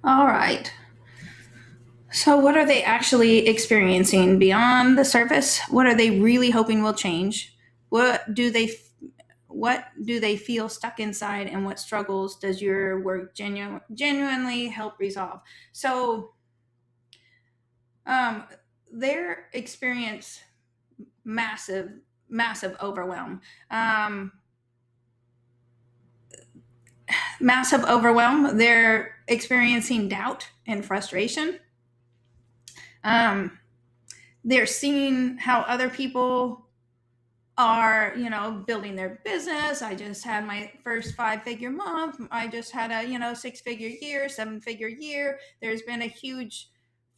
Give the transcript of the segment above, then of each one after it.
All right. So, what are they actually experiencing beyond the surface? What are they really hoping will change? What do they what do they feel stuck inside, and what struggles does your work genuinely help resolve? So, um, their experience massive overwhelm. Um, Massive overwhelm. They're experiencing doubt and frustration. Um, they're seeing how other people are, building their business. I just had my first 5-figure month. I just had a, 6-figure year, 7-figure year. There's been a huge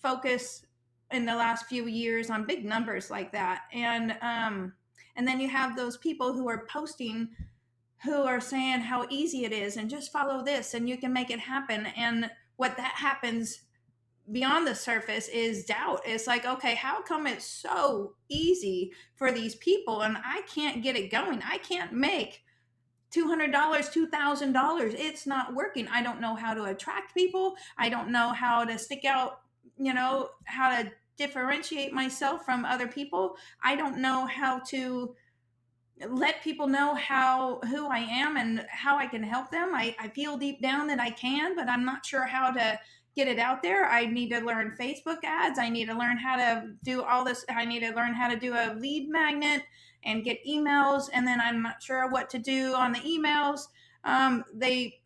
focus in the last few years on big numbers like that. And then you have those people who are posting, who are saying how easy it is and just follow this and you can make it happen. And what that happens beyond the surface is doubt. It's like, okay, how come it's so easy for these people and I can't get it going? I can't make $200, $2,000. It's not working. I don't know how to attract people. I don't know how to stick out, how to differentiate myself from other people. I don't know how to let people know who I am and how I can help them. I feel deep down that I can, but I'm not sure how to get it out there. I need to learn Facebook ads. I need to learn how to do all this. I need to learn how to do a lead magnet and get emails. And then I'm not sure what to do on the emails. They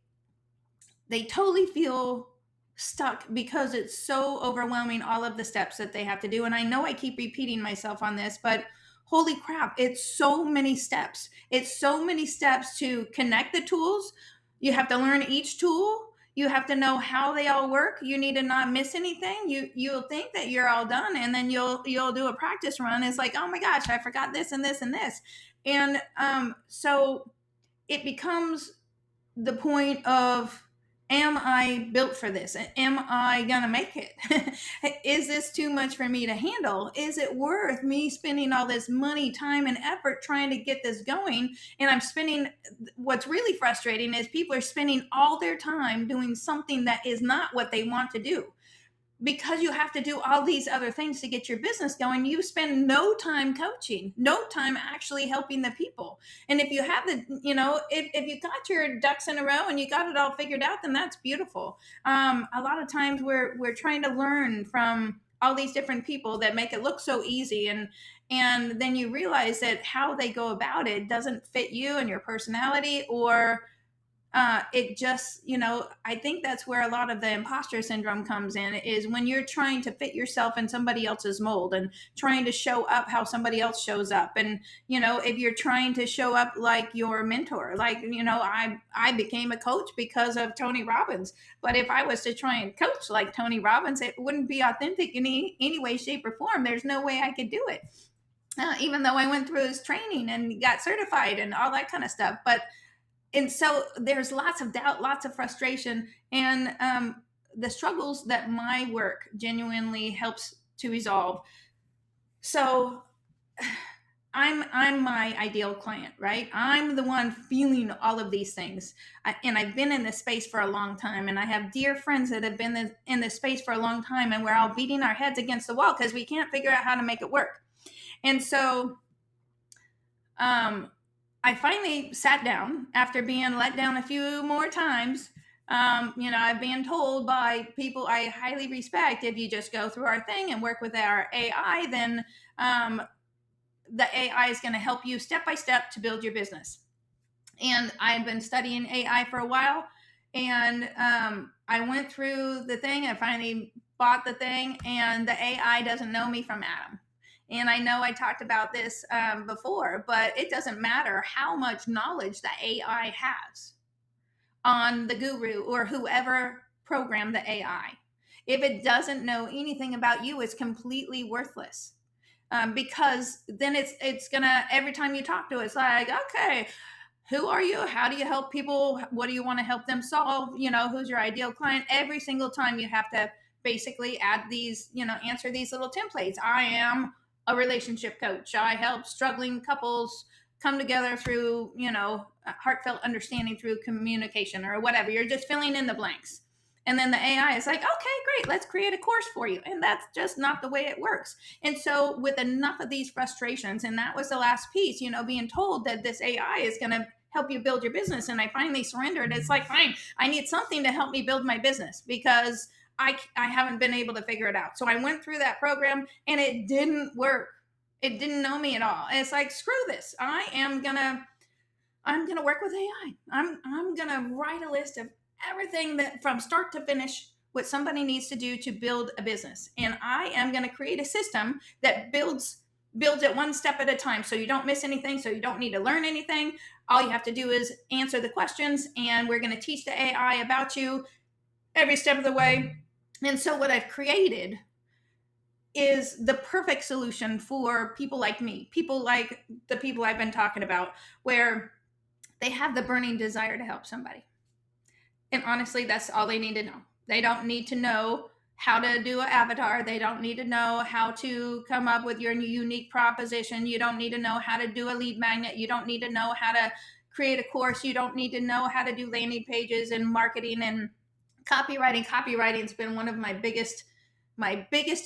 totally feel stuck because it's so overwhelming, all of the steps that they have to do. And I know I keep repeating myself on this, but holy crap, it's so many steps. It's so many steps to connect the tools. You have to learn each tool. You have to know how they all work. You need to not miss anything. You'll think that you're all done, and then you'll do a practice run. It's like, oh my gosh, I forgot this and this and this. And so it becomes the point of, am I built for this? Am I going to make it? Is this too much for me to handle? Is it worth me spending all this money, time, and effort trying to get this going? And I'm spending, what's really frustrating is people are spending all their time doing something that is not what they want to do, because you have to do all these other things to get your business going. You spend no time coaching, no time actually helping the people. And if you have if you got your ducks in a row and you got it all figured out, then that's beautiful. A lot of times we're trying to learn from all these different people that make it look so easy, and then you realize that how they go about it doesn't fit you and your personality, or it just, I think that's where a lot of the imposter syndrome comes in, is when you're trying to fit yourself in somebody else's mold and trying to show up how somebody else shows up. And, if you're trying to show up like your mentor, like, I became a coach because of Tony Robbins. But if I was to try and coach like Tony Robbins, it wouldn't be authentic in any way, shape, or form. There's no way I could do it. Even though I went through his training and got certified and all that kind of stuff. And so there's lots of doubt, lots of frustration, and the struggles that my work genuinely helps to resolve. So I'm my ideal client, right? I'm the one feeling all of these things. And I've been in this space for a long time, and I have dear friends that have been in this space for a long time, and we're all beating our heads against the wall because we can't figure out how to make it work. And so I finally sat down after being let down a few more times. I've been told by people I highly respect, if you just go through our thing and work with our AI, then the AI is going to help you step by step to build your business. And I've been studying AI for a while, and I went through the thing. I finally bought the thing, and the AI doesn't know me from Adam. And I know I talked about this before, but it doesn't matter how much knowledge the AI has on the guru or whoever programmed the AI. If it doesn't know anything about you, it's completely worthless. Because then it's gonna, every time you talk to it, it's like, okay, who are you? How do you help people? What do you want to help them solve? Who's your ideal client? Every single time you have to basically add these, answer these little templates. I am a relationship coach. I help struggling couples come together through, heartfelt understanding through communication or whatever. You're just filling in the blanks. And then the AI is like, okay, great, let's create a course for you. And that's just not the way it works. And so, with enough of these frustrations, and that was the last piece, being told that this AI is going to help you build your business. And I finally surrendered. It's like, fine, I need something to help me build my business because I haven't been able to figure it out. So I went through that program and it didn't work. It didn't know me at all. And it's like, screw this. I'm gonna work with AI. I'm gonna write a list of everything that from start to finish what somebody needs to do to build a business. And I am gonna create a system that builds it one step at a time, so you don't miss anything, so you don't need to learn anything. All you have to do is answer the questions, and we're going to teach the AI about you every step of the way. And so what I've created is the perfect solution for people like me, people like the people I've been talking about, where they have the burning desire to help somebody. And honestly, that's all they need to know. They don't need to know how to do an avatar. They don't need to know how to come up with your unique proposition. You don't need to know how to do a lead magnet. You don't need to know how to create a course. You don't need to know how to do landing pages and marketing and copywriting. Copywriting's been one of my biggest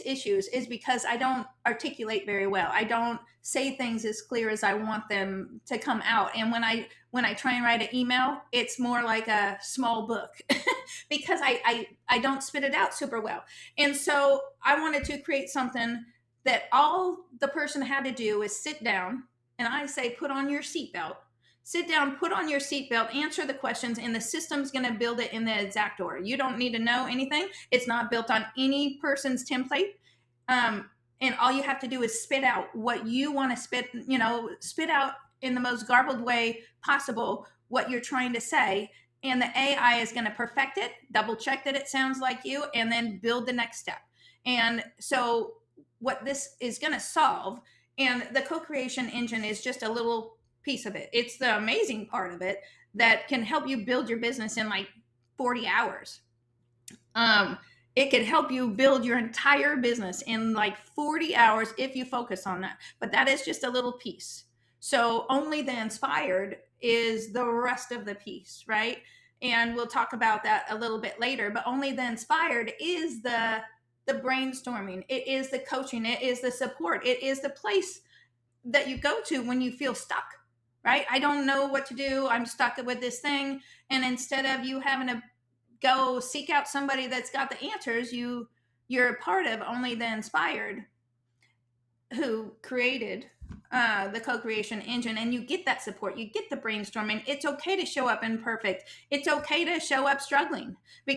issues, is because I don't articulate very well. I don't say things as clear as I want them to come out. And when I try and write an email, it's more like a small book because I don't spit it out super well. And so I wanted to create something that all the person had to do is sit down, and I say, put on your seatbelt. Sit down, put on your seatbelt, answer the questions, and the system's going to build it in the exact order. You don't need to know anything. It's not built on any person's template. And all you have to do is spit out what you want to spit out in the most garbled way possible what you're trying to say. And the AI is going to perfect it, double check that it sounds like you, and then build the next step. And so what this is going to solve, and the co-creation engine is just a little piece of it. It's the amazing part of it that can help you build your business in like 40 hours. It can help you build your entire business in like 40 hours if you focus on that. But that is just a little piece. So only the inspired is the rest of the piece, right? And we'll talk about that a little bit later. But only the inspired is the brainstorming. It is the coaching. It is the support. It is the place that you go to when you feel stuck. Right? I don't know what to do. I'm stuck with this thing. And instead of you having to go seek out somebody that's got the answers, you're a part of Only the Inspired, who created the co-creation engine, and you get that support. You get the brainstorming. It's okay to show up imperfect. It's okay to show up struggling,